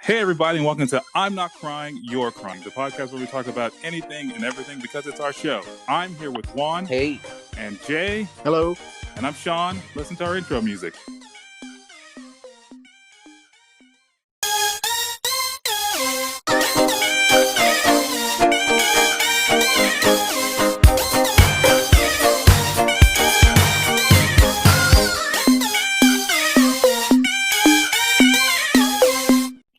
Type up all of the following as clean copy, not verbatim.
Hey, everybody, and welcome to I'm Not Crying, You're Crying, the podcast where we talk about anything and everything because it's our show. I'm here with Juan. Hey. And Jay. Hello. And I'm Sean. Listen to our intro music.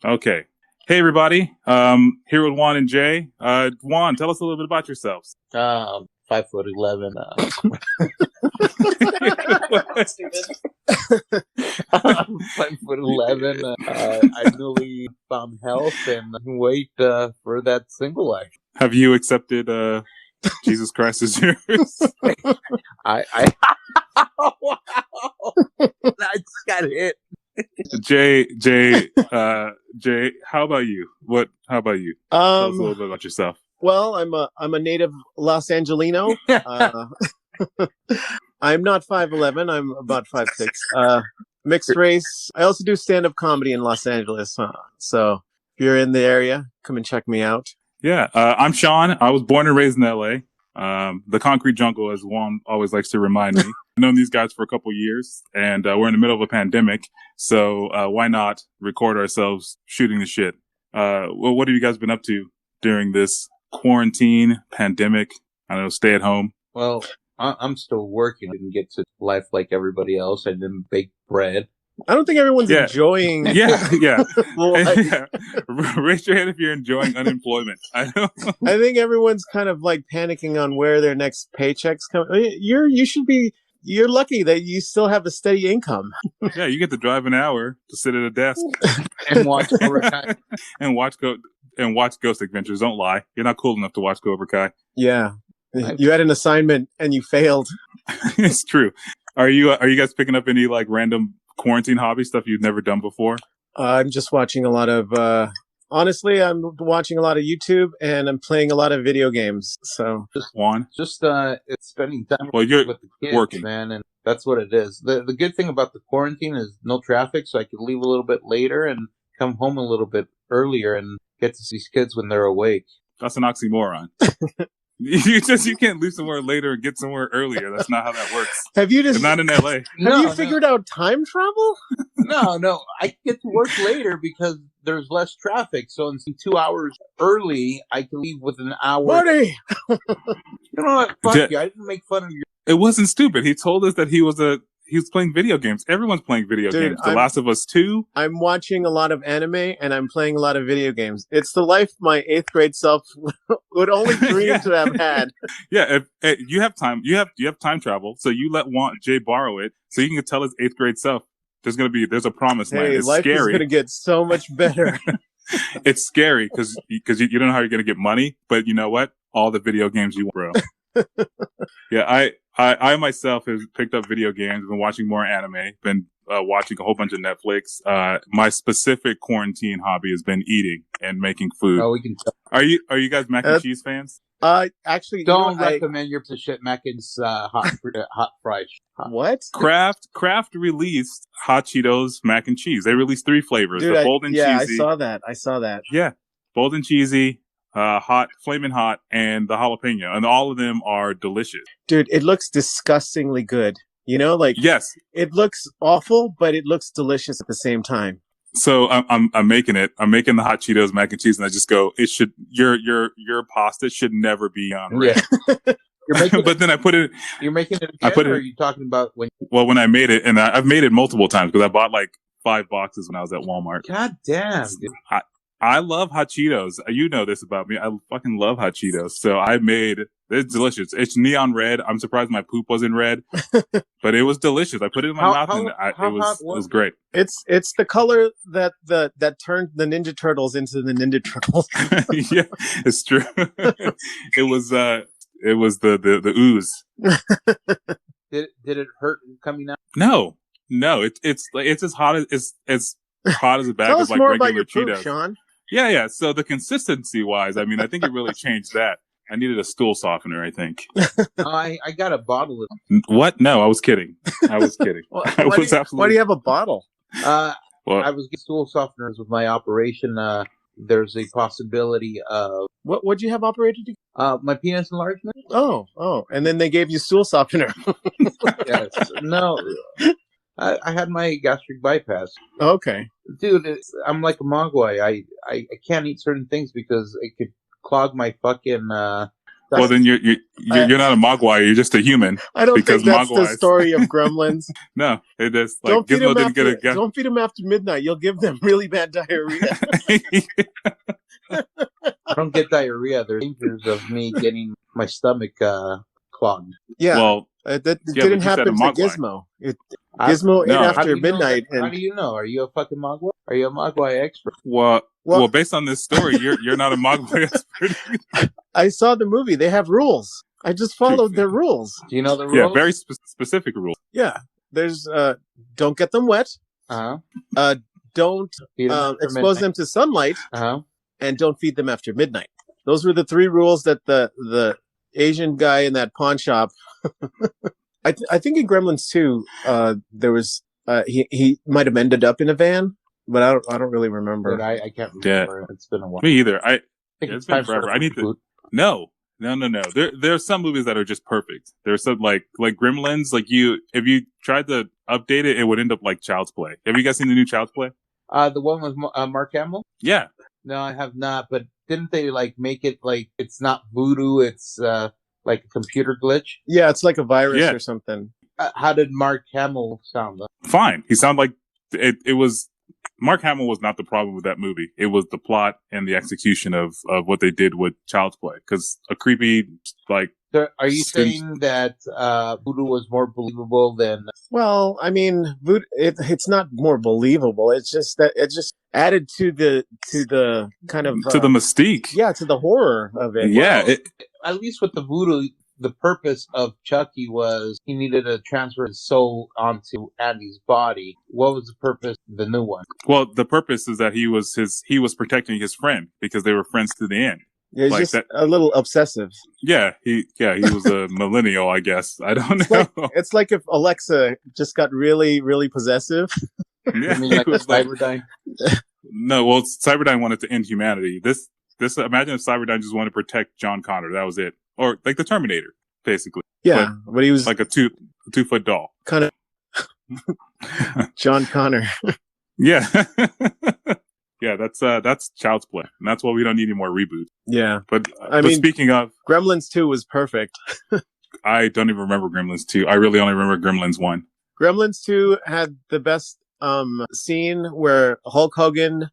Okay. Hey, everybody. Here with Juan and Jay. Juan, tell us a little bit about yourselves. 5'11". 5'11". I newly found health and wait for that single life. Have you accepted Jesus Christ as yours? I wow. I just got hit. Jay, how about you? How about you? Tell us a little bit about yourself. Well, I'm a native Los Angelino. I'm not 5'11". I'm about 5'6". Mixed race. I also do stand-up comedy in Los Angeles. So if you're in the area, come and check me out. Yeah, I'm Sean. I was born and raised in L.A. The concrete jungle, as Juan always likes to remind me. I've known these guys for a couple years, and we're in the middle of a pandemic, so why not record ourselves shooting the shit? Well, what have you guys been up to during this quarantine, pandemic, I don't know, stay at home? Well, I'm still working. I didn't get to life like everybody else. I didn't bake bread. I don't think everyone's enjoying. Yeah. Raise your hand if you're enjoying unemployment. I think everyone's kind of like panicking on where their next paycheck's coming. You're lucky that you still have a steady income. Yeah, you get to drive an hour to sit at a desk and watch Cobra Kai. and watch Ghost Adventures. Don't lie, you're not cool enough to watch Cobra Kai. Yeah, you had an assignment and you failed. It's true. Are you guys picking up any like random quarantine hobby stuff you've never done before? I'm just watching a lot of. Honestly, I'm watching a lot of YouTube and I'm playing a lot of video games. So it's spending time with the kids, working, man, and that's what it is. The good thing about the quarantine is no traffic, so I could leave a little bit later and come home a little bit earlier and get to see kids when they're awake. That's an oxymoron. You can't leave somewhere later and get somewhere earlier. That's not how that works. It's not in LA. Have you figured out time travel? No. I get to work later because there's less traffic. So in 2 hours early, I can leave with an hour. Buddy! You know what? Fuck you. I didn't make fun of you. It wasn't stupid. He told us that he was playing video games. Everyone's playing video games. The Last of Us 2. I'm watching a lot of anime and I'm playing a lot of video games. It's the life my 8th grade self would only dream to have had. Yeah, if you have time. You have time travel, so you let Jay borrow it, so you can tell his 8th grade self there's a promised land. It's life scary. Is gonna get so much better. It's scary because you don't know how you're gonna get money, but you know what? All the video games you want, bro. Yeah, I myself have picked up video games, been watching more anime, been watching a whole bunch of Netflix. My specific quarantine hobby has been eating and making food. Oh, we can tell. Are you guys mac and cheese fans? Actually, don't recommend your shit mac and hot fries. What? Kraft released Hot Cheetos mac and cheese. They released 3 flavors: the bold and cheesy. Yeah, I saw that. Yeah, bold and cheesy, hot, flaming hot, and the jalapeno, and all of them are delicious. Dude, it looks disgustingly good. You know, like yes, it looks awful, but it looks delicious at the same time. So I'm making it. I'm making the hot Cheetos mac and cheese, and I just go, it should your pasta should never be on red. Yeah. But then I put it. You're making it again, or are you talking about when? Well, when I made it, and I've made it multiple times because I bought like 5 boxes when I was at Walmart. God damn, dude. I love hot Cheetos. You know this about me. I fucking love hot Cheetos. So I made it's delicious. It's neon red. I'm surprised my poop wasn't red, but it was delicious. I put it in my mouth and it was great. It's the color that turned the Ninja Turtles into the Ninja Turtles. Yeah, it's true. It was the ooze. Did it hurt coming out? No. It's as hot as hot as a bag of like more regular about your Cheetos. Poop, Sean. Yeah. So the consistency wise, I mean, I think it really changed that. I needed a stool softener, I think. I got a bottle of What? No, I was kidding. Why do you have a bottle? Well, I was getting stool softeners with my operation. There's a possibility of What'd you have operated? my penis enlargement. Oh, and then they gave you stool softener. Yes, no, I had my gastric bypass. Okay. Dude, I'm like a mogwai. I can't eat certain things because it could clog my fucking. well, then you're not a mogwai. You're just a human. I don't because think that's the mogwais. story of gremlins. No, it is like Don't feed Gizmo them didn't get a after. Don't feed them after midnight. You'll give them really bad diarrhea. I don't get diarrhea. There's dangers of me getting my stomach clogged. Yeah. Well, That yeah, didn't but you said happen a to mogwai. Gizmo. Gizmo ate No. after midnight, How and do you know? Are you a fucking mogwai? Are you a mogwai expert? Well, based on this story, you're not a mogwai expert. I saw the movie. They have rules. I just followed their rules. Do you know the rules? Yeah, very specific rules. Yeah. There's don't get them wet. Uh-huh. Don't Feed 'em after expose midnight. them to sunlight, Uh-huh. and don't feed them after midnight. Those were the 3 rules that the Asian guy in that pawn shop. I think in Gremlins 2, there was he might have ended up in a van, but I don't really remember. But I can't remember. It's been a while. Me either. I think It's been forever. I need to. No. There are some movies that are just perfect. There's some like Gremlins. Like if you tried to update it, it would end up like Child's Play. Have you guys seen the new Child's Play? The one with Mark Hamill? Yeah. No, I have not. But didn't they like make it like it's not voodoo? It's like a computer glitch. Yeah, it's like a virus or something. How did Mark Hamill sound? Fine. He sounded like it was. Mark Hamill was not the problem with that movie. It was the plot and the execution of what they did with Child's Play. Because a creepy, like... So are you saying that voodoo was more believable than... Well, I mean, voodoo, it's not more believable. It's just that it just added to the kind of... to the mystique. Yeah, to the horror of it. Yeah. Well, at least with the voodoo, the purpose of Chucky was he needed to transfer his soul onto Andy's body. What was the purpose of the new one? Well, the purpose is that he was protecting his friend because they were friends to the end. Yeah, he's like just that, a little obsessive. Yeah, he was a millennial, I guess. I don't know. It's like if Alexa just got really, really possessive. Yeah, you mean like Cyberdyne? No, well, Cyberdyne wanted to end humanity. This imagine if Cyberdyne just wanted to protect John Connor. That was it. Or like the Terminator, basically. Yeah, but he was like a 2-foot doll. Kind of John Connor. Yeah. Yeah, that's Child's Play. And that's why we don't need any more reboots. Yeah. But I mean, speaking of Gremlins 2 was perfect. I don't even remember Gremlins 2. I really only remember Gremlins 1. Gremlins 2 had the best scene where Hulk Hogan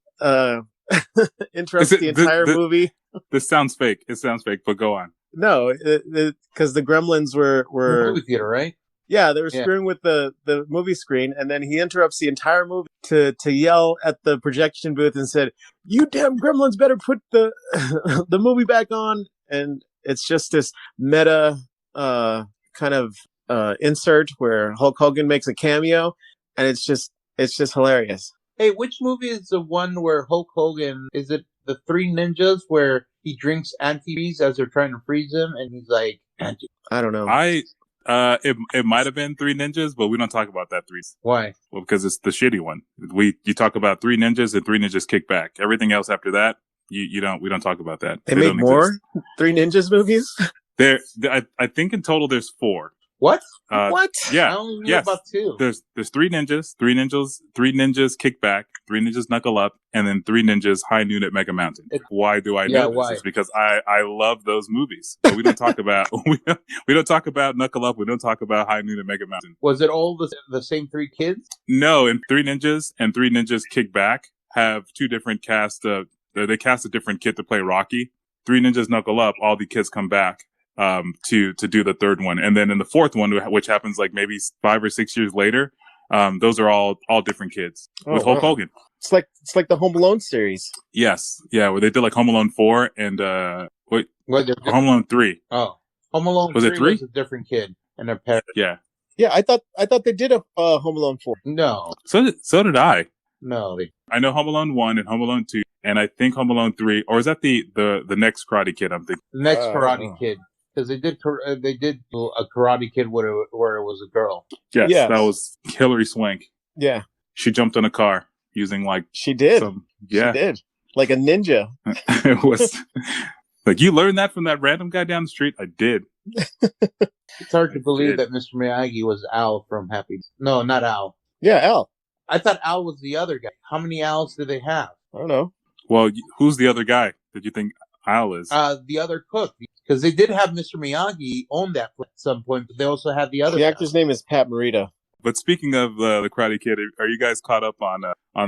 interrupts the entire movie. This sounds fake. It sounds fake, but go on. No, because the Gremlins were movie theater, right? Yeah, they were screwing with the movie screen, and then he interrupts the entire movie to yell at the projection booth and said, "You damn Gremlins better put the the movie back on!" And it's just this meta kind of insert where Hulk Hogan makes a cameo, and it's just hilarious. Hey, which movie is the one where Hulk Hogan, is it the Three Ninjas where he drinks antifreeze as they're trying to freeze him and he's like, I don't know. It might have been Three Ninjas, but we don't talk about that three. Why? Well, because it's the shitty one. You talk about Three Ninjas and Three Ninjas Kick Back. Everything else after that, we don't talk about that. They made more Three Ninjas movies? I think in total there's 4. What? What? Yeah. I only knew about 2. There's 3 ninjas, 3 Ninjas Kick Back, 3 Ninjas Knuckle Up, and then 3 Ninjas High Noon at Mega Mountain. Why do I know this? Why? It's because I love those movies. But we don't talk about we don't talk about Knuckle Up. We don't talk about High Noon at Mega Mountain. Was it all the same 3 kids? No, and 3 Ninjas and 3 Ninjas Kick Back have 2 different casts. They cast a different kid to play Rocky. 3 Ninjas Knuckle Up, all the kids come back to do the third one. And then in the fourth one, which happens like maybe 5 or 6 years later, those are all different kids with Hulk Hogan. It's like the Home Alone series. Yes. Yeah. Where they did like Home Alone 4 and, Home Alone 3. Oh, Home Alone was 3 it 3? was a different kid and their parents. Yeah. Yeah. I thought they did a Home Alone 4. No. So did I. No. I know Home Alone 1 and Home Alone 2, and I think Home Alone 3, or is that the next Karate Kid I'm thinking? The next Karate Kid. Because they did a Karate Kid where it was a girl. Yes, that was Hilary Swank. Yeah. She jumped on a car. using like She did. She yeah. did. Like a ninja. It was like, you learned that from that random guy down the street? I did. It's hard to believe that Mr. Miyagi was Al from Happy. No, not Al. Yeah, Al. I thought Al was the other guy. How many Als do they have? I don't know. Well, who's the other guy that you think Al is? The other cook. Because they did have Mr. Miyagi own that place at some point, but they also had the other The guy. actor's name is Pat Morita. But speaking of the Karate Kid, are you guys caught up on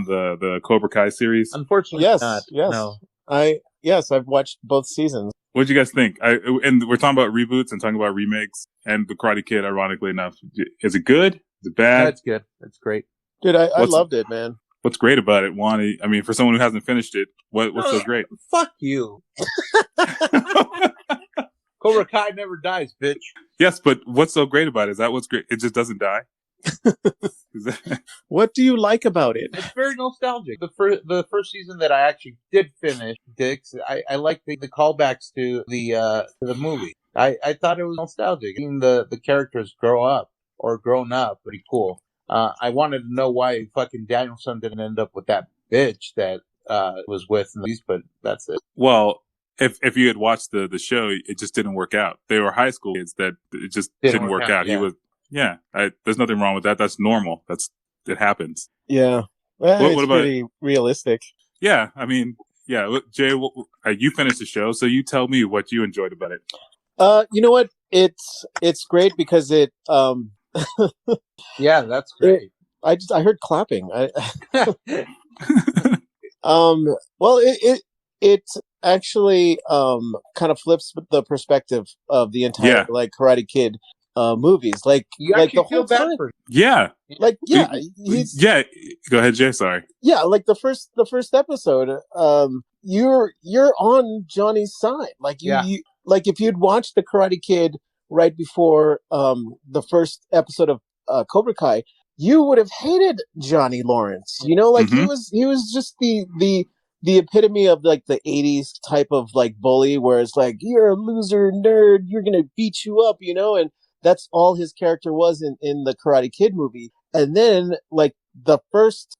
the Cobra Kai series? Unfortunately, Yes, not. yes. No. I've watched both seasons. What did you guys think? And we're talking about reboots and talking about remakes, and the Karate Kid, ironically enough. Is it good? Is it bad? That's good. That's great. Dude, I loved it, man. What's great about it, Wani? I mean, for someone who hasn't finished it, what's so great? Fuck you. Cobra Kai never dies, bitch. Yes, but what's so great about it? Is that what's great? It just doesn't die? What do you like about it? It's very nostalgic. The first season that I actually did finish, Dix, I like the callbacks to the movie. I thought it was nostalgic. Seeing the characters grown up, pretty cool. I wanted to know why fucking Danielson didn't end up with that bitch that was with these, but that's it. Well, if you had watched the show, it just didn't work out. They were high school kids that it just didn't work out. Yeah. He was, there's nothing wrong with that. That's normal. It happens. Yeah. Well, What it's about pretty realistic. Yeah, I mean, yeah. Jay, you finished the show, so you tell me what you enjoyed about it. You know what? It's great because it. Yeah, that's great. I heard clapping. Well, it actually kind of flips the perspective of the entire like Karate Kid movies. Like you like the feel whole bad time. for Yeah. Like Yeah. Go ahead, Jay. Sorry. Yeah, like the first episode, you're on Johnny's side. Like you like if you'd watched the Karate Kid right before the first episode of Cobra Kai, you would have hated Johnny Lawrence. You know, like he was just the epitome of like the 80s type of like bully where it's like, you're a loser nerd, you're gonna beat you up, you know, and that's all his character was in the Karate Kid movie. And then like the first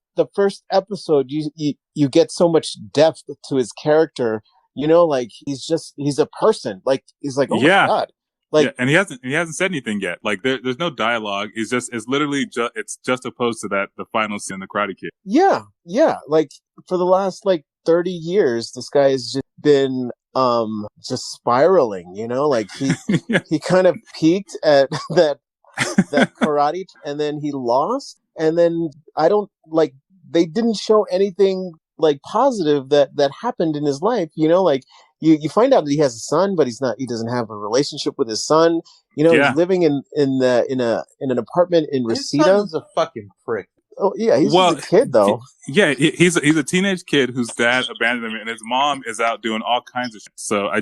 episode, you get so much depth to his character, you know, like he's a person. Like he's like, oh my God. Like, and he hasn't said anything yet. Like there's no dialogue. It's literally it's just opposed to the final scene in the Karate Kid. Yeah. Like for the last like 30 years, this guy has just been just spiraling, you know, like he kind of peaked at that karate and then he lost, and then they didn't show anything like positive that happened in his life, you know, like you find out that he has a son, but he doesn't have a relationship with his son, you know. He's living in an apartment in Reseda. His son's a fucking prick. Oh yeah, he's a kid though. Yeah, he's a teenage kid whose dad abandoned him, and his mom is out doing all kinds of shit. So I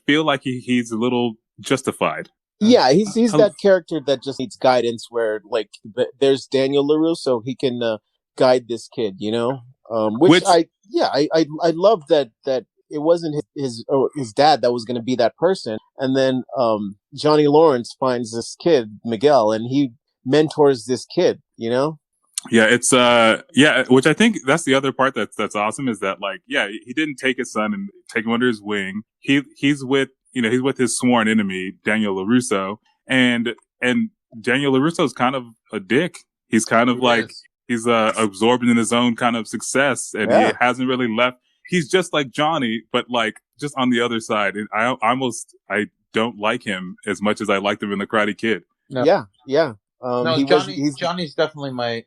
feel like he's a little justified. Yeah, he's that character that just needs guidance. Where like there's Daniel LaRusso, he can guide this kid, you know. I love that it wasn't his dad that was going to be that person, and then Johnny Lawrence finds this kid Miguel, and he mentors this kid, you know. Yeah, it's which I think that's the other part that's awesome is that like he didn't take his son and take him under his wing. He's with his sworn enemy Daniel LaRusso, and Daniel LaRusso is kind of a dick. He's kind of he's absorbed in his own kind of success, and he hasn't really left. He's just like Johnny, but like just on the other side. And I don't like him as much as I liked him in the Karate Kid. No. Yeah. Johnny's definitely my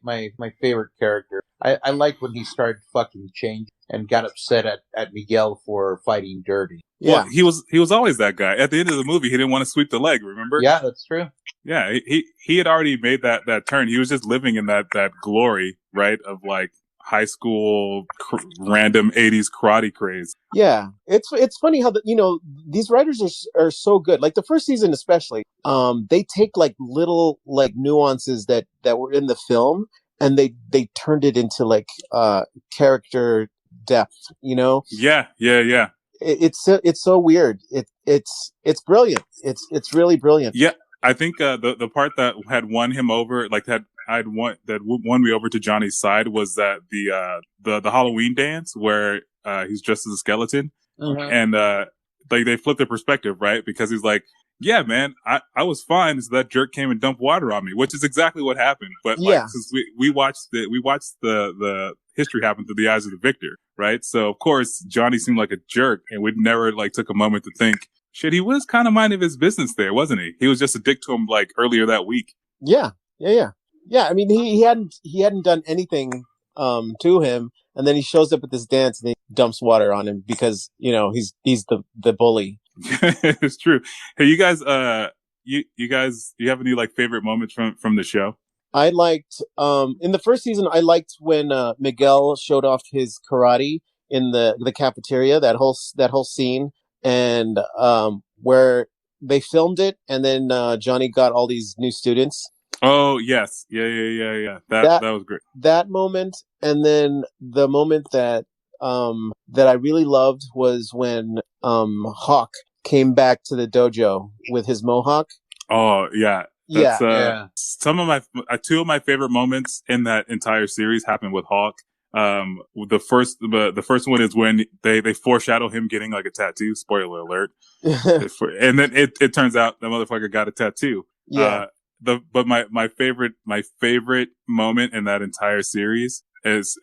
favorite character. I like when he started fucking changing and got upset at Miguel for fighting dirty. Yeah, well, he was always that guy. At the end of the movie, he didn't want to sweep the leg. Remember? Yeah, that's true. Yeah, he had already made that turn. He was just living in that glory, right, of like high school random 80s karate craze. Yeah, it's funny how these writers are so good. Like the first season especially, they take like little like nuances that were in the film and they turned it into like character depth, you know. Yeah. It's so weird. It's brilliant. It's really brilliant. Yeah. I think the part that had won him over, like that won me over to Johnny's side was that the Halloween dance where he's dressed as a skeleton, and like they flipped the perspective, right? Because he's like, yeah, man, I was fine. So that jerk came and dumped water on me, which is exactly what happened. But like, since we watched the history happen through the eyes of the victor, right? So of course Johnny seemed like a jerk, and we'd never like took a moment to think, shit, he was kind of minding his business there, wasn't he? He was just a dick to him like earlier that week. Yeah. I mean, he hadn't done anything to him, and then he shows up at this dance and he dumps water on him because he's the bully. It's true. Hey, you guys, you guys, do you have any like favorite moments from the show? I liked in the first season. I liked when Miguel showed off his karate in the cafeteria. That whole scene, and where they filmed it, and then Johnny got all these new students. Oh yes, yeah. That was great. That moment, and then the moment that I really loved was when Hawk came back to the dojo with his mohawk. Oh yeah. Some of my two of my favorite moments in that entire series happened with Hawk. The first one is when they foreshadow him getting like a tattoo. Spoiler alert. And then it turns out the motherfucker got a tattoo. Yeah. But my favorite moment in that entire series is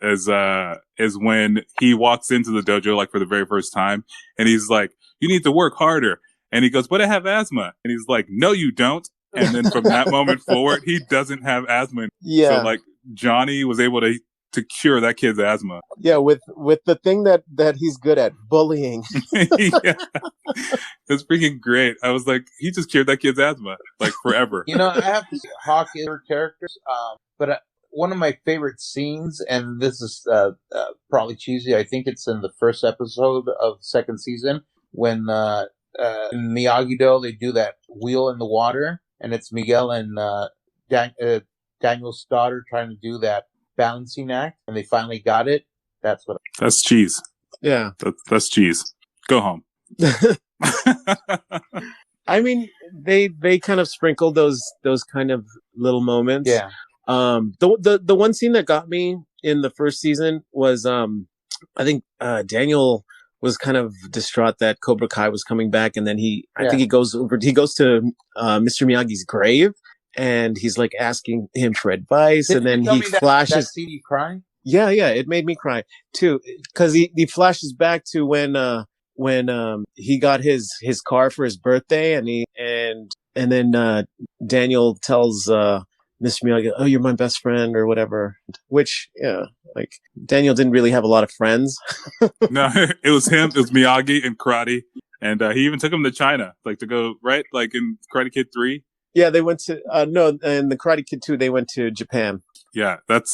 when he walks into the dojo like for the very first time, and he's like, "You need to work harder." And he goes, "But I have asthma." And he's like, "No, you don't." And then from that moment forward, he doesn't have asthma. Yeah. So like Johnny was able to cure that kid's asthma. Yeah, with the thing that he's good at, bullying. Yeah. It's freaking great. I was like, he just cured that kid's asthma like forever. I have to say, Hawk is her characters, but one of my favorite scenes, and this is probably cheesy. I think it's in the first episode of the second season when in Miyagi-Do they do that wheel in the water, and it's Miguel and Daniel's daughter trying to do that balancing act, and they finally got it. That's cheese. Yeah, that's cheese. Go home. I mean, they kind of sprinkled those kind of little moments. Yeah. The one scene that got me in the first season was I think Daniel was kind of distraught that Cobra Kai was coming back, and then I think he goes to Mr. Miyagi's grave, and he's like asking him for advice, and then he flashes. That scene you cry? Yeah, it made me cry too, because he flashes back to when he got his car for his birthday, and then Daniel tells Mr. Miyagi, "Oh, you're my best friend," or whatever. Which, like Daniel didn't really have a lot of friends. No, it was him. It was Miyagi and karate, and he even took him to China, like to go right, like in Karate Kid 3. Yeah, they went to in the Karate Kid 2, they went to Japan. Yeah, that's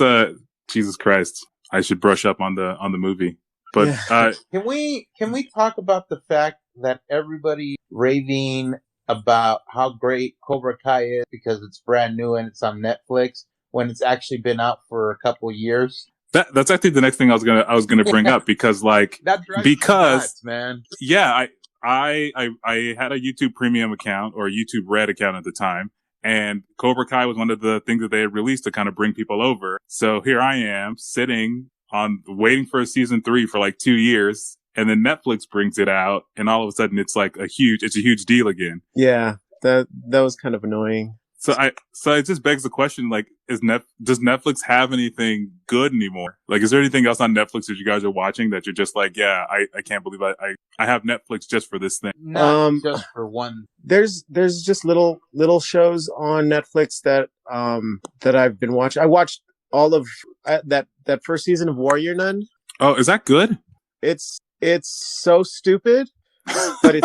Jesus Christ. I should brush up on the movie. But can we talk about the fact that everybody raving about how great Cobra Kai is because it's brand new and it's on Netflix when it's actually been out for a couple of years? That's actually the next thing I was gonna bring up, because like that drives me nuts, man. Yeah, I had a YouTube Premium account or a YouTube Red account at the time, and Cobra Kai was one of the things that they had released to kind of bring people over. So here I am sitting waiting for a season 3 for like 2 years, and then Netflix brings it out, and all of a sudden it's like a huge deal again. Yeah, that was kind of annoying. So it just begs the question, like, does Netflix have anything good anymore? Like, is there anything else on Netflix that you guys are watching that you're just like, yeah, I can't believe I have Netflix just for this thing? Not just for one. There's just little shows on Netflix that I've been watching. I watched all of that first season of Warrior Nun. Oh, is that good? It's so stupid, but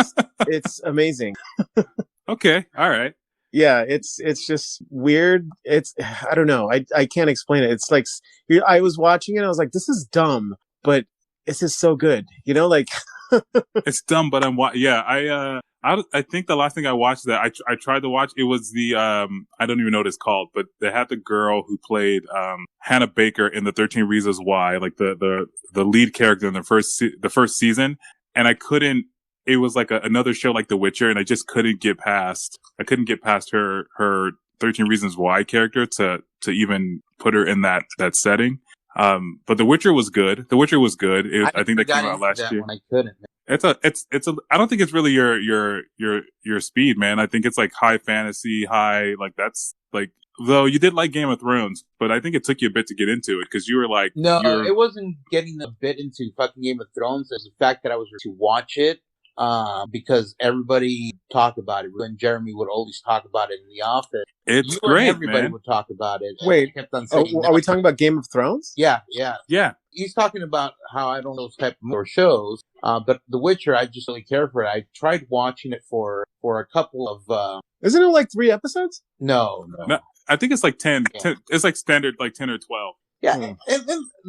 it's amazing. Okay, all right. Yeah, it's just weird. I don't know. I can't explain it. It's like I was watching it and I was like, this is dumb, but this is so good. Like it's dumb, but I think the last thing I watched that I tried to watch, it was the I don't even know what it's called, but they had the girl who played Hannah Baker in the 13 Reasons Why, like the lead character in the first season, and I couldn't. It was like another show like The Witcher, and I just couldn't get past. I couldn't get past her 13 Reasons Why character to even put her in that setting. But The Witcher was good. I think that came out last year. I couldn't. It's a, I don't think it's really your speed, man. I think it's like high fantasy, like that's like, though you did like Game of Thrones, but I think it took you a bit to get into it because you were like, no, it wasn't getting a bit into fucking Game of Thrones. It's the fact that I was to watch it, because everybody talked about it. When Jeremy would always talk about it in the office. It's great, everybody man. would talk about it. Wait, kept on saying, are we talking about Game of Thrones? Yeah. He's talking about how I don't know those type of shows, but The Witcher, I just really care for it. I tried watching it for a couple of. Isn't it like 3 episodes? No. I think it's like 10. Yeah. 10. It's like standard, like 10 or 12. Yeah, and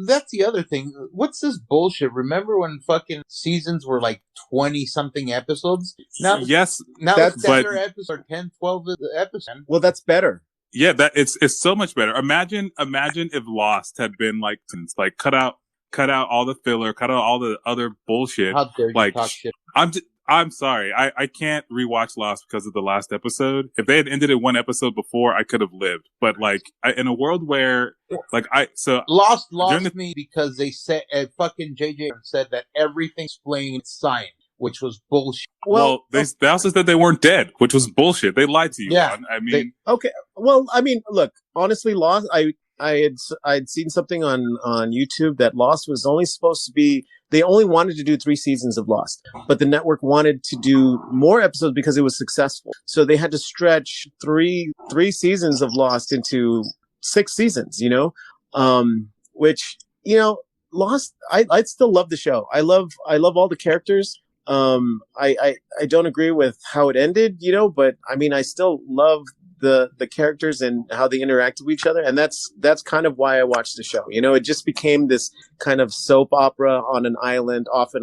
that's the other thing. What's this bullshit? Remember when fucking seasons were like 20-something episodes? Now, yes. Now it's standard episode 10, 12 episodes. Well, that's better. Yeah, it's so much better. Imagine if Lost had been like cut out all the filler, cut out all the other bullshit. How dare you talk shit? I'm sorry. I can't rewatch Lost because of the last episode. If they had ended it one episode before, I could have lived. But like, in a world where Lost me because they said fucking JJ said that everything explained science, which was bullshit. Well, they also said they weren't dead, which was bullshit. They lied to you. Yeah, okay. Well, I mean, look, honestly, Lost. I'd seen something on YouTube that Lost was only supposed to be. They only wanted to do 3 seasons of Lost, but the network wanted to do more episodes because it was successful. So they had to stretch three seasons of Lost into 6 seasons, which, Lost, I still love the show. I love all the characters. I don't agree with how it ended, but I mean, I still love the characters and how they interact with each other, and that's kind of why I watched the show. It just became this kind of soap opera on an island, off of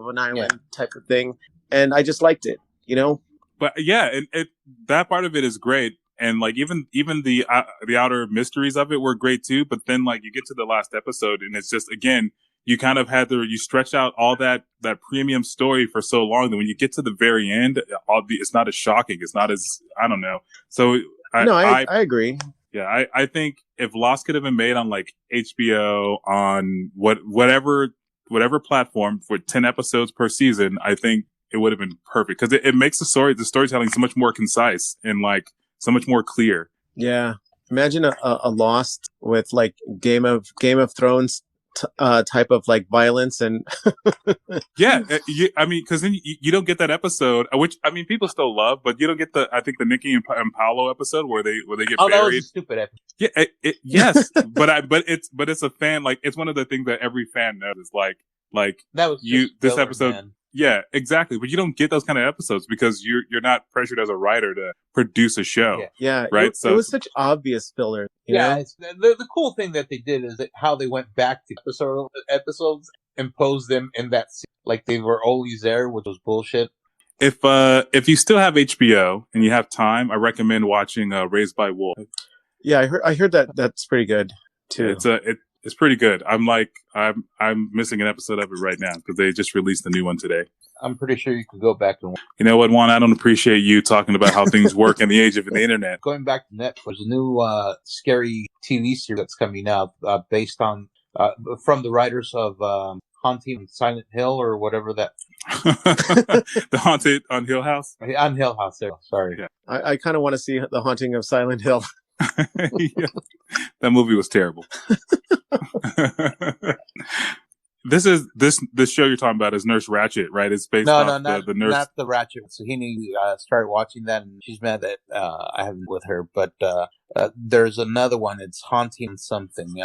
an island type of thing, and I just liked it. But yeah, that part of it is great, and like even the outer mysteries of it were great too. But then like you get to the last episode, and it's just again. You kind of you stretched out all that premium story for so long that when you get to the very end, it's not as shocking. It's not as, I don't know. So I agree. Yeah. I think if Lost could have been made on like HBO on whatever platform for 10 episodes per season, I think it would have been perfect because it makes the storytelling so much more concise and like so much more clear. Yeah. Imagine a Lost with like Game of Thrones type of like violence and yeah, I mean, because then you don't get that episode, which I mean people still love, but you don't get the Nikki and Paolo episode where they get buried. That was a stupid episode. Yeah, yes, but it's a fan, like it's one of the things that every fan knows is like that was this episode. Man. Yeah, exactly. But you don't get those kind of episodes because you're not pressured as a writer to produce a show. Yeah. Right. It was such obvious filler. The cool thing that they did is how they went back to episodes, imposed them in that scene, like they were always there, which was bullshit. If you still have HBO and you have time, I recommend watching Raised by Wolves. Yeah, I heard that's pretty good too. It's pretty good. I'm missing an episode of it right now because they just released a new one today. I'm pretty sure you could go back and watch. You know what, Juan? I don't appreciate you talking about how things work in the age of the internet. Going back to Netflix, there's a new scary TV series that's coming out based on from the writers of Haunting on Silent Hill or whatever that. The Haunted on Hill House? On Hill House, there. Sorry. Yeah. I kind of want to see The Haunting of Silent Hill. Yeah. That movie was terrible. This show you're talking about is Nurse Ratched, right? It's based off the nurse. Not the Ratched. Sahini started watching that, and she's mad that I haven't with her. But there's another one. It's Haunting something.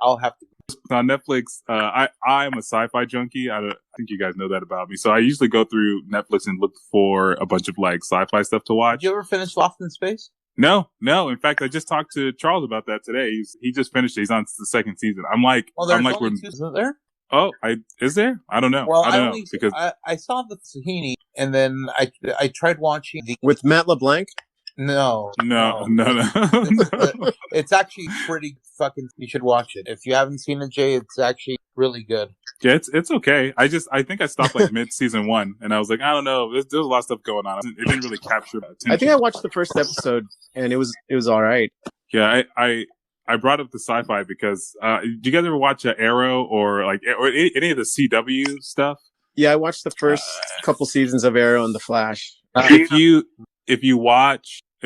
I'll have to. On Netflix, I'm a sci-fi junkie. I think you guys know that about me. So I usually go through Netflix and look for a bunch of like sci-fi stuff to watch. Did you ever finish Lost in Space? No. In fact, I just talked to Charles about that today. He just finished it. He's on the 2nd season. I'm like, only 2, isn't there? Oh, is there? I don't know. Well, I don't know because I saw the Sahini, and then I tried watching with Matt LeBlanc. No, No, no. no, no. It's actually pretty fucking. You should watch it if you haven't seen it, Jay. It's actually really good. Yeah, it's okay. I think I stopped like mid season 1, and I was like, I don't know, there's a lot of stuff going on. It didn't really capture my attention. I think I watched the first episode and it was all right. Yeah, I brought up the sci-fi because do you guys ever watch Arrow or any of the CW stuff? Yeah, I watched the first couple seasons of Arrow and The Flash. If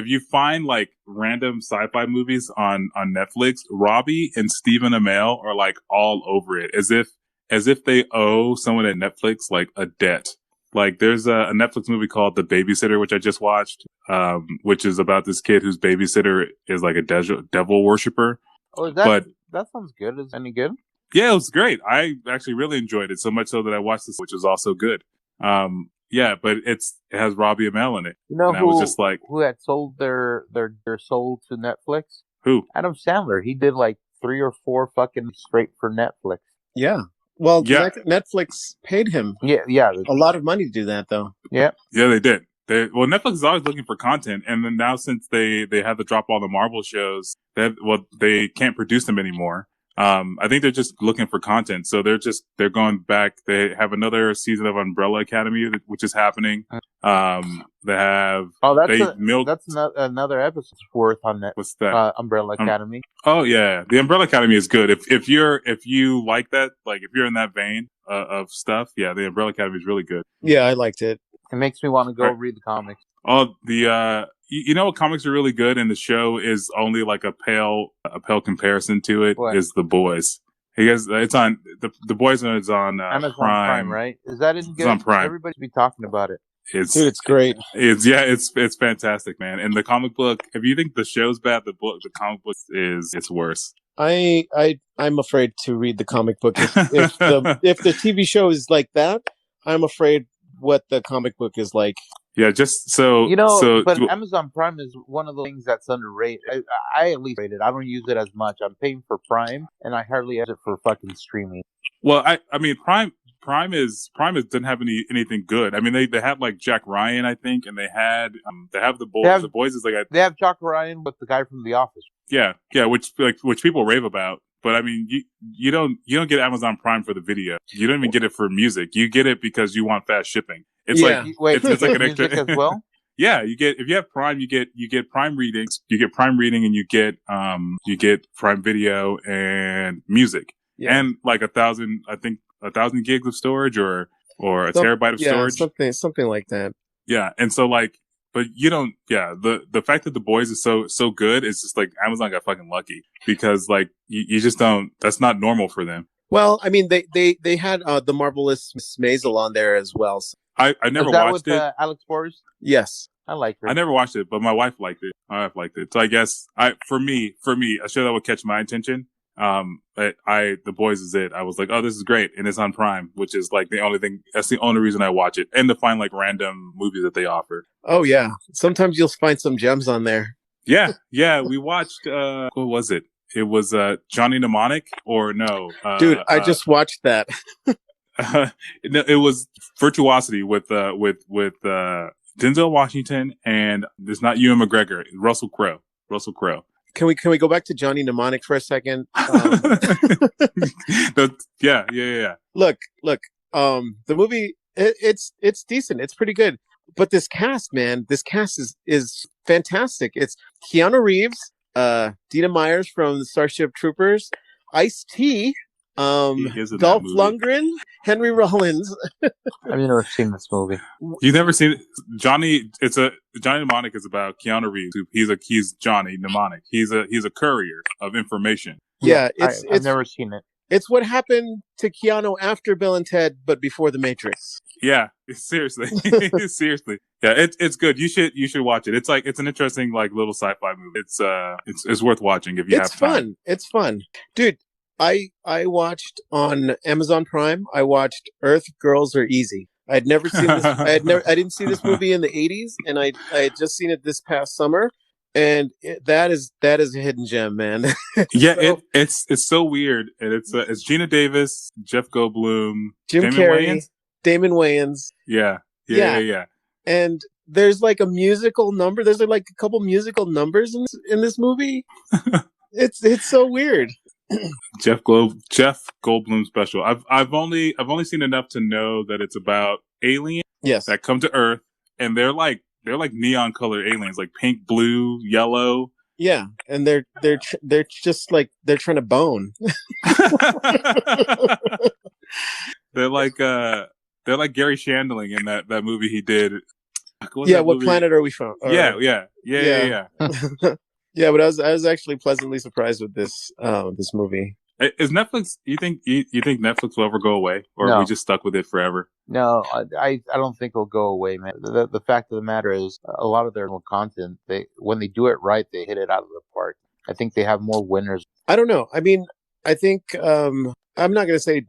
you find like random sci-fi movies on Netflix, Robbie and Stephen Amell are like all over it, as if they owe someone at Netflix like a debt. Like there's a Netflix movie called The Babysitter, which I just watched, which is about this kid whose babysitter is like a devil worshiper. Oh, that sounds good. Is it any good? Yeah, it was great. I actually really enjoyed it, so much so that I watched this, which is also good. Yeah, but it has Robbie Amell in it. You know and I was just like, who had sold their soul to Netflix? Who? Adam Sandler. He did like 3 or 4 fucking straight for Netflix. Yeah. Well, yeah. Netflix paid him yeah, a lot of money to do that, though. Yeah. Yeah, they did. Netflix is always looking for content, and then now since they have to drop all the Marvel shows, they can't produce them anymore. I think they're just looking for content, so they're going back. They have another season of Umbrella Academy, which is happening. They have that's another episode's worth on that. What's that? Umbrella Academy. Oh yeah, the Umbrella Academy is good. If you like that, like if you're in that vein of stuff, yeah, the Umbrella Academy is really good. Yeah, I liked it. It makes me want to go read the comics. Oh, you know what comics are really good, and the show is only like a pale comparison to it. What? Is The Boys. It's on the Boys is on Amazon Prime, right? Is that any good? It's on Prime. Everybody should be talking about it. Dude, it's great. It's fantastic, man. And the comic book, if you think the show's bad, the comic book it's worse. I'm afraid to read the comic book. If the TV show is like that, I'm afraid what the comic book is like. Yeah, just so but Amazon Prime is one of the things that's underrated. I at least rate it. I don't use it as much. I'm paying for Prime, and I hardly use it for fucking streaming. Well, I mean, Prime doesn't have anything good. I mean, they have like Jack Ryan, I think, and they have the Boys. The Boys is like they have Jack Ryan with the guy from The Office. Yeah, which people rave about. But I mean, you don't get Amazon Prime for the video. You don't even get it for music. You get it because you want fast shipping. It's it's like an extra as well. Yeah, if you have Prime, you get Prime readings. You get Prime reading, and you get Prime Video and music, and like 1,000 gigs of storage or a terabyte of storage. Something like that. Yeah, and so like. But you don't, the fact that The Boys is so good is just like Amazon got fucking lucky because like you just don't, that's not normal for them. Well, I mean, they had the Marvelous Miss Maisel on there as well. So. I never watched it. Alex Borges? Yes. I like her. I never watched it, but my wife liked it. So I guess for me, a show that would catch my attention, The Boys is it. I was like, oh, this is great. And it's on Prime, which is like that's the only reason I watch it. And to find like random movies that they offer. Oh yeah. Sometimes you'll find some gems on there. Yeah. Yeah. We watched, what was it? It was, Johnny Mnemonic or no? Dude, I just watched that. It was Virtuosity with Denzel Washington and it's not Ewan McGregor, Russell Crowe. Can we go back to Johnny Mnemonic for a second? Yeah. Look. The movie it's decent. It's pretty good. But this cast is fantastic. It's Keanu Reeves, Dina Myers from Starship Troopers, Ice-T, Dolph Lundgren, Henry Rollins. I've never seen this movie. You've never seen it? Johnny Mnemonic is about Keanu Reeves. He's Johnny Mnemonic. He's a courier of information. Yeah, I've never seen it. It's what happened to Keanu after Bill and Ted, but before The Matrix. Yeah, seriously, seriously. Yeah, it's good. You should watch it. It's an interesting like little sci-fi movie. It's worth watching if you have time. It's fun, dude. I watched on Amazon Prime. I watched Earth Girls Are Easy. I had never seen this. I didn't see this movie in the 80s, and I had just seen it this past summer. And that is a hidden gem, man. Yeah, it's so weird, and it's Gina Davis, Jeff Goldblum, Jim Carrey, Damon Wayans. Yeah. And there's like a musical number. There's like a couple musical numbers in this movie. It's so weird. Jeff Goldblum special. I've only seen enough to know that it's about aliens Yes. that come to Earth, and they're like neon colored aliens, like pink, blue, yellow. Yeah, and they're just like they're trying to bone. They're like Gary Shandling in that movie he did. What planet are we from? Yeah. Yeah, but I was actually pleasantly surprised with this movie. Is Netflix? You think Netflix will ever go away, or No. are we just stuck with it forever? No, I don't think it'll go away, man. The fact of the matter is, a lot of their content, when they do it right, they hit it out of the park. I think they have more winners. I don't know. I mean, I think I'm not going to say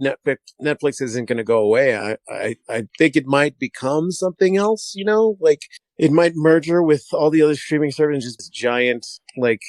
Netflix isn't going to go away. I think it might become something else. You know, like it might merger with all the other streaming services, just this giant like.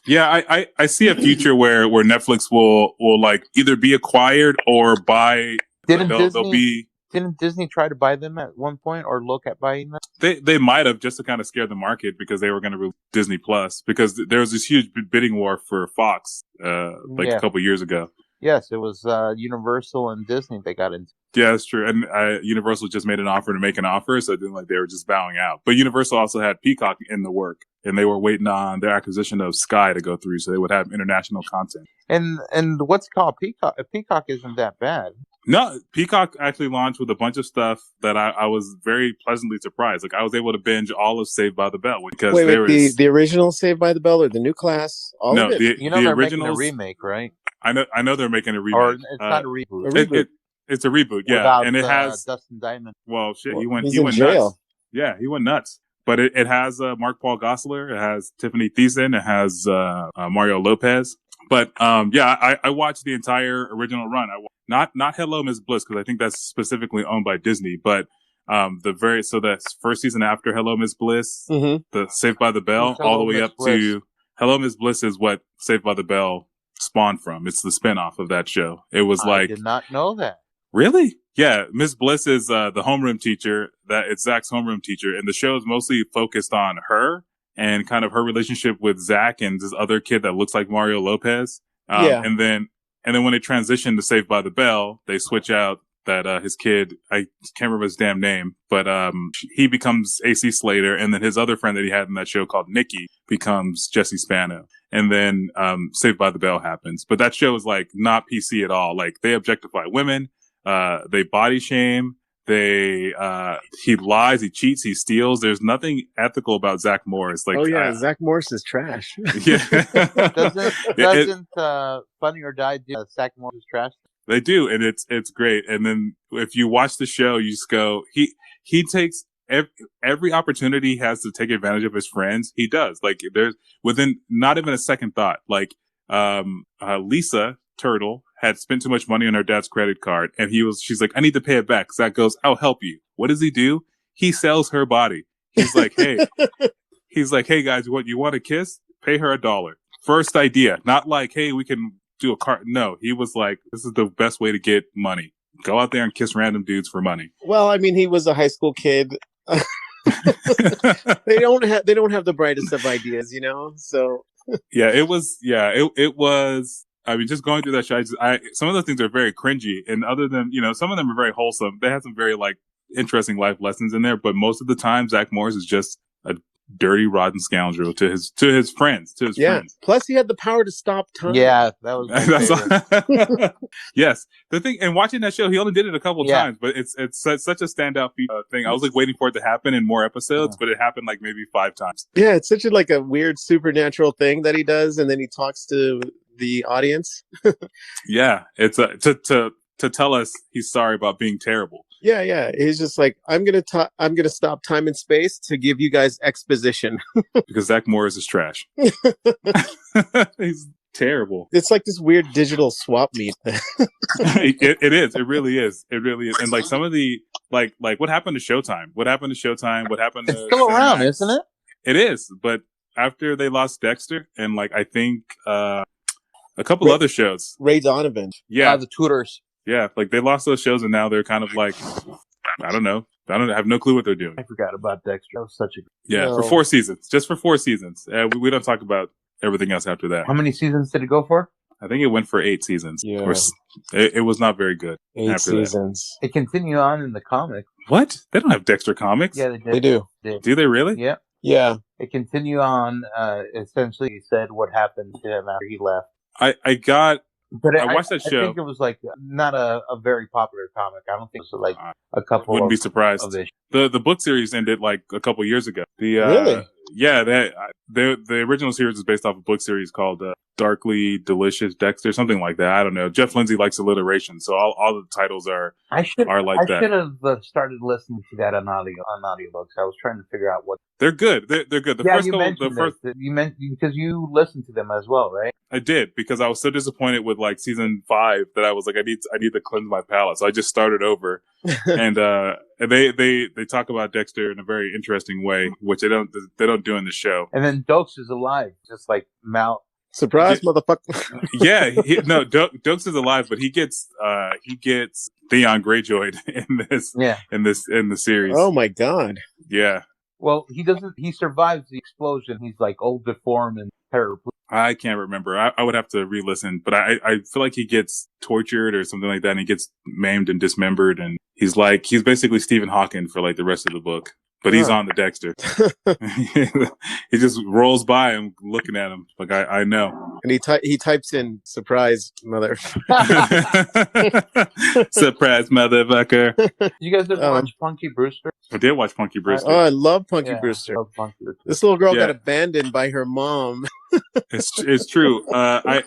Yeah, I see a future where Netflix will like either be acquired or buy. Didn't Disney try to buy them at one point or look at buying them? They might have, just to kind of scare the market, because they were going to release Disney Plus, because there was this huge bidding war for Fox a couple years ago. Yes, it was Universal and Disney they got into. Yeah, that's true. And Universal just made an offer to make an offer, so it didn't like they were just bowing out. But Universal also had Peacock in the work, and they were waiting on their acquisition of Sky to go through, so they would have international content. And what's called Peacock? Peacock isn't that bad. No, Peacock actually launched with a bunch of stuff that I was very pleasantly surprised. Like I was able to binge all of Saved by the Bell because the original Saved by the Bell or the new class. All of it. They're making a remake, right? I know they're making a remake. Or it's not a reboot. It's a reboot, yeah. Without, and it has Dustin Diamond. Well, shit, he went jail. nuts. Yeah, he went nuts. But it has Mark Paul Gosselaar, it has Tiffany Thiessen, it has Mario Lopez. But I watched the entire original run. Not Hello Miss Bliss, because I think that's specifically owned by Disney, but the first season after Hello Miss Bliss, the Saved by the Bell, all the way up to Hello Miss Bliss is what Saved by the Bell spawned from. It's the spinoff of that show. It was I did not know that. Really? Yeah, Miss Bliss is the homeroom teacher. It's Zach's homeroom teacher, and the show is mostly focused on her and kind of her relationship with Zach and this other kid that looks like Mario Lopez. And then when they transition to Saved by the Bell, they switch out that his kid, I can't remember his damn name, but he becomes AC Slater, and then his other friend that he had in that show called Nikki becomes Jesse Spano. And then Saved by the Bell happens. But that show is like not PC at all. Like they objectify women, they body shame, he lies, he cheats, he steals. There's nothing ethical about Zach Morris. Like, Zach Morris is trash. Yeah. doesn't Funny or Die do Zach Morris is trash? They do, and it's great. And then if you watch the show, you just go, he takes every opportunity he has to take advantage of his friends. He does. Like there's within not even a second thought. Like Lisa Turtle had spent too much money on her dad's credit card, and she's like, I need to pay it back. Zach goes, I'll help you. What does he do? He sells her body. He's like, hey guys, you want a kiss? Pay her $1. First idea. Not like, hey, we can do a cart. No, he was like, this is the best way to get money. Go out there and kiss random dudes for money. Well, I mean, he was a high school kid. They don't have the brightest of ideas, you know? So it was. I mean, just going through that show, some of the things are very cringy, and other than, some of them are very wholesome. They have some very like interesting life lessons in there, but most of the time, Zach Morris is just a dirty, rotten scoundrel to his friends. Friends. Plus, he had the power to stop time. Yeah, that was. Yes, the thing. And watching that show, he only did it a couple times, but it's such a standout thing. I was like waiting for it to happen in more episodes, but it happened like maybe 5 times. Yeah, it's such a weird supernatural thing that he does, and then he talks to the audience. Yeah, it's to tell us he's sorry about being terrible. Yeah. He's just like, I'm gonna stop time and space to give you guys exposition. Because Zach Morris is trash. He's terrible. It's like this weird digital swap meet. It is. It really is. It really is. And like some of the like what happened to Showtime? What happened to It's still around, isn't it? It is. But after they lost Dexter and like I think a couple other shows. Ray Donovan. Yeah. The Tutors. Yeah, like they lost those shows and now they're kind of like, I don't know, I don't have no clue what they're doing. I forgot about Dexter. That was such a Yeah, for 4 seasons, just for 4 seasons. We don't talk about everything else after that. How many seasons did it go for? I think it went for 8 seasons. Yeah. It was not very good. 8 after seasons. It continued on in the comic. What? They don't have Dexter comics? Yeah, they did. They do. Do they really? Yeah. Yeah. It continued on. Essentially, he said what happened to him after he left. But I watched that show. I think it was like not a very popular comic. I don't think it was like a couple. Wouldn't be surprised. Of it. The book series ended like a couple years ago. Really? Yeah. The original series is based off a book series called Darkly Delicious Dexter, something like that. I don't know. Jeff Lindsay likes alliteration, so all the titles are like that. I should have started listening to that on audiobooks. I was trying to figure out what. They're good. They're good. You mentioned because you listened to them as well, right? I did, because I was so disappointed with like season 5 that I was like, I need to cleanse my palate. So I just started over, and they talk about Dexter in a very interesting way, which they don't do in the show. And then Dokes is alive, just like Mal. Surprise, motherfucker! Yeah, Dokes is alive, but he gets Theon Greyjoy in the series. Oh my god! Yeah. Well, he doesn't. He survives the explosion. He's like old, deformed, and paraplegic. I can't remember. I would have to re-listen, but I feel like he gets tortured or something like that, and he gets maimed and dismembered, and he's basically Stephen Hawking for like the rest of the book. But he's on the Dexter. He just rolls by him, looking at him like I know. And he types in "surprise, mother." Surprise, motherfucker. You guys ever watch Punky Brewster? I did watch Punky Brewster. I love Punky Brewster. I love Punky Brewster. This little girl got abandoned by her mom. It's true.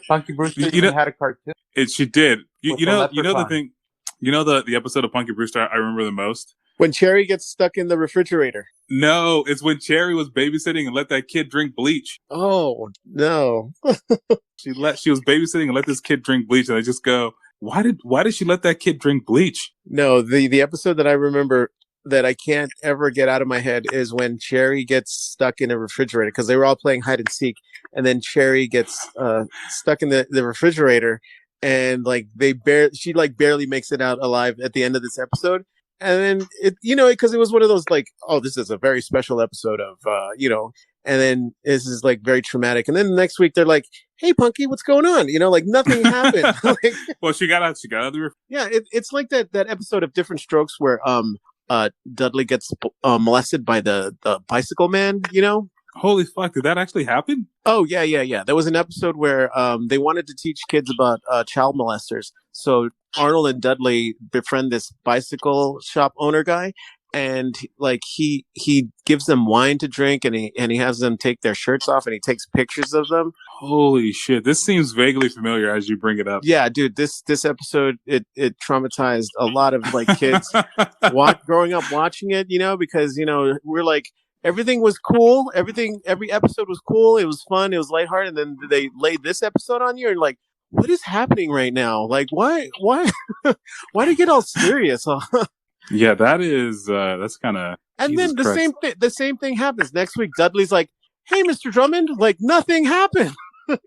Punky Brewster had a cartoon. She did. You know the thing. You know the episode of Punky Brewster I remember the most? When Cherry gets stuck in the refrigerator. No, it's when Cherry was babysitting and let that kid drink bleach. Oh, no. She was babysitting and let this kid drink bleach, and I just go, why did she let that kid drink bleach? No, the episode that I remember that I can't ever get out of my head is when Cherry gets stuck in a refrigerator, because they were all playing hide and seek, and then Cherry gets stuck in the refrigerator, and like she barely makes it out alive at the end of this episode. And then because it was one of those like, oh, this is a very special episode of, and then this is like very traumatic. And then the next week they're like, hey, Punky, what's going on? Like nothing happened. Well, she got out of the Yeah, it's like that episode of Different Strokes where Dudley gets molested by the bicycle man, Holy fuck, did that actually happen? Oh, yeah. There was an episode where they wanted to teach kids about child molesters. So Arnold and Dudley befriend this bicycle shop owner guy, and like he gives them wine to drink, and he has them take their shirts off, and he takes pictures of them. Holy shit, this seems vaguely familiar as you bring it up. Yeah, dude, this episode it traumatized a lot of like kids growing up watching it, because we're like, everything was cool, every episode was cool, it was fun, it was lighthearted, and then they laid this episode on you, and like, what is happening right now? Like, why do you get all serious? Yeah, that's kind of. And Jesus then the same thing happens next week. Dudley's like, "Hey, Mr. Drummond, like nothing happened."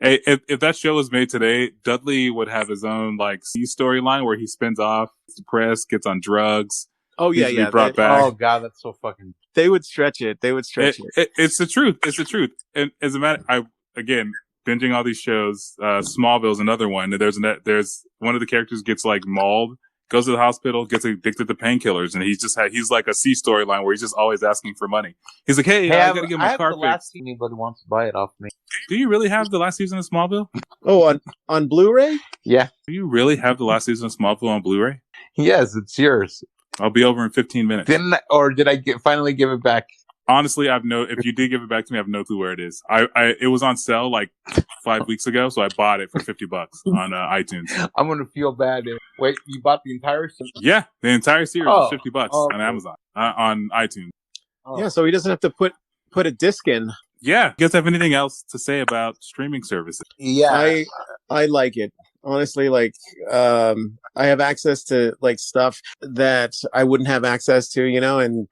Hey, if that show was made today, Dudley would have his own like C storyline where he spins off, gets depressed, gets on drugs. Oh yeah. Brought back. Oh god, that's so fucking. They would stretch it. It's the truth. It's the truth. And as a matter, again, binging all these shows. Smallville's another one. There's one of the characters gets like mauled, goes to the hospital, gets addicted to painkillers, and he's like a C storyline where he's just always asking for money. He's like, hey I gotta get my car fixed. Last anybody wants to buy it off me. Do you really have the last season of Smallville? Oh, on Blu-ray? Yeah. Do you really have the last season of Smallville on Blu-ray? Yes, it's yours. I'll be over in 15 minutes. Did I finally give it back? Honestly, if you did give it back to me, I have no clue where it is. It was on sale like 5 weeks ago, so I bought it for $50 on iTunes. I'm gonna feel bad. Wait, you bought the entire series? Yeah, the entire series is $50 on Amazon, on iTunes. Oh. Yeah, so he doesn't have to put a disc in. Yeah. You guys have anything else to say about streaming services? Yeah, I like it. Honestly, like, I have access to like stuff that I wouldn't have access to, and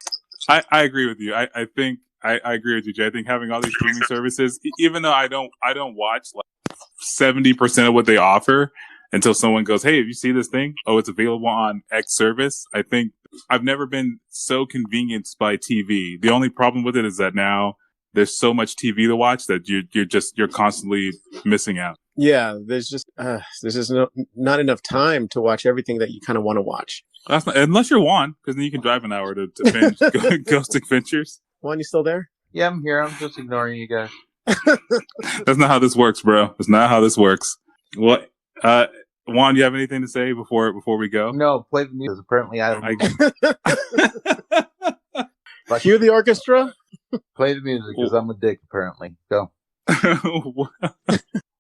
I agree with you. I think I agree with you, Jay. I think having all these streaming services, even though I don't watch like 70% of what they offer until someone goes, hey, have you seen this thing? Oh, it's available on X service. I think I've never been so convenienced by TV. The only problem with it is that now there's so much TV to watch that you're constantly missing out. Yeah, there's just not enough time to watch everything that you kind of want to watch. That's not, unless you're Juan, because then you can drive an hour to binge Ghost Adventures. Juan, you still there? Yeah, I'm here. I'm just ignoring you guys. That's not how this works, bro. That's not how this works. What, Juan, you have anything to say before we go? No, play the music. Apparently, I don't. Cue the orchestra. Play the music because I'm a dick. Apparently, go.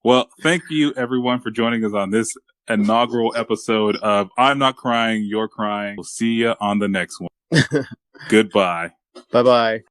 Well, thank you everyone for joining us on this inaugural episode of I'm Not Crying, You're Crying. We'll see you on the next one. Goodbye. Bye-bye.